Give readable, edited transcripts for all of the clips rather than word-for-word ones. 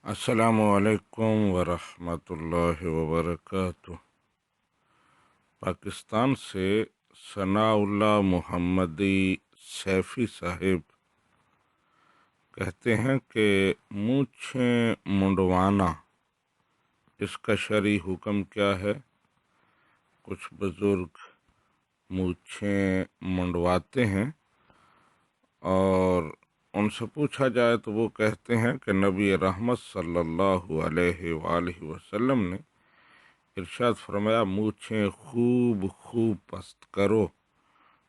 السلام علیکم ورحمۃ اللہ وبرکاتہ۔ پاکستان سے ثناء اللہ محمدی سیفی صاحب کہتے ہیں کہ مونچھیں منڈوانا اس کا شرعی حکم کیا ہے؟ کچھ بزرگ مونچھیں منڈواتے ہیں اور ان سے پوچھا جائے تو وہ کہتے ہیں کہ نبی رحمت صلی اللہ علیہ وآلہ وسلم نے ارشاد فرمایا مونچھیں خوب خوب پست کرو،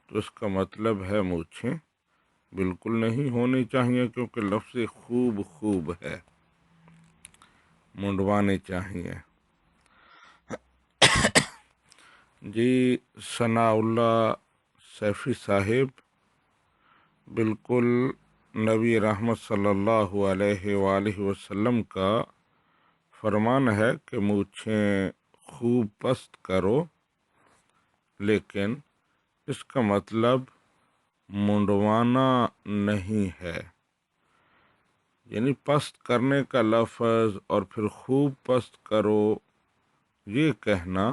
تو اس کا مطلب ہے مونچھیں بالکل نہیں ہونی چاہیے، کیونکہ لفظ خوب خوب ہے، منڈوانی چاہیے۔ جی ثناء اللہ سیفی صاحب، بالکل نبی رحمت صلی اللہ علیہ وآلہ وسلم کا فرمان ہے کہ مونچھیں خوب پست کرو، لیکن اس کا مطلب منڈوانا نہیں ہے۔ یعنی پست کرنے کا لفظ اور پھر خوب پست کرو، یہ کہنا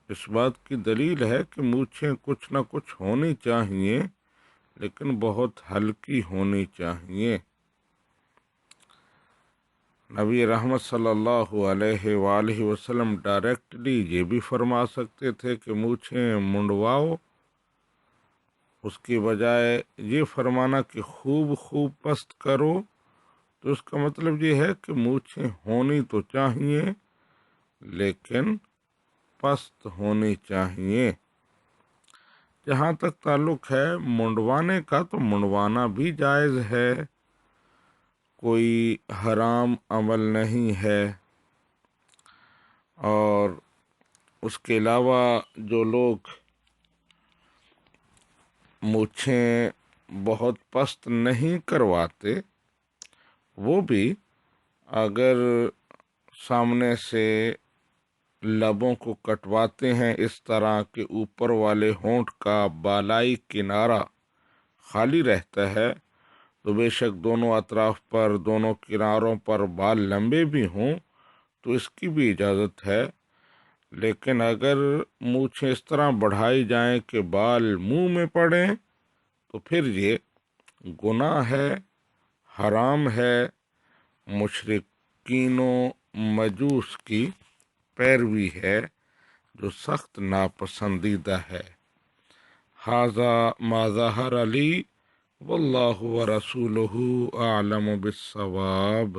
اس بات کی دلیل ہے کہ مونچھیں کچھ نہ کچھ ہونی چاہیے، لیکن بہت ہلکی ہونی چاہیے۔ نبی رحمت صلی اللہ علیہ وآلہ وسلم ڈائریکٹلی یہ بھی فرما سکتے تھے کہ مونچھیں منڈواؤ، اس کی بجائے یہ فرمانا کہ خوب خوب پست کرو، تو اس کا مطلب یہ ہے کہ مونچھیں ہونی تو چاہیے لیکن پست ہونی چاہیے۔ جہاں تک تعلق ہے منڈوانے کا، تو منڈوانا بھی جائز ہے، کوئی حرام عمل نہیں ہے۔ اور اس کے علاوہ جو لوگ مونچھیں بہت پست نہیں کرواتے، وہ بھی اگر سامنے سے لبوں کو کٹواتے ہیں اس طرح کہ اوپر والے ہونٹ کا بالائی کنارہ خالی رہتا ہے، تو بے شک دونوں اطراف پر، دونوں کناروں پر بال لمبے بھی ہوں تو اس کی بھی اجازت ہے۔ لیکن اگر مونچھیں اس طرح بڑھائی جائیں کہ بال منہ میں پڑیں تو پھر یہ گناہ ہے، حرام ہے، مشرکین و مجوس کی پیروی ہے جو سخت ناپسندیدہ ہے۔ ھذا ما ظہر لی واللہ ورسولہ اعلم بالصواب۔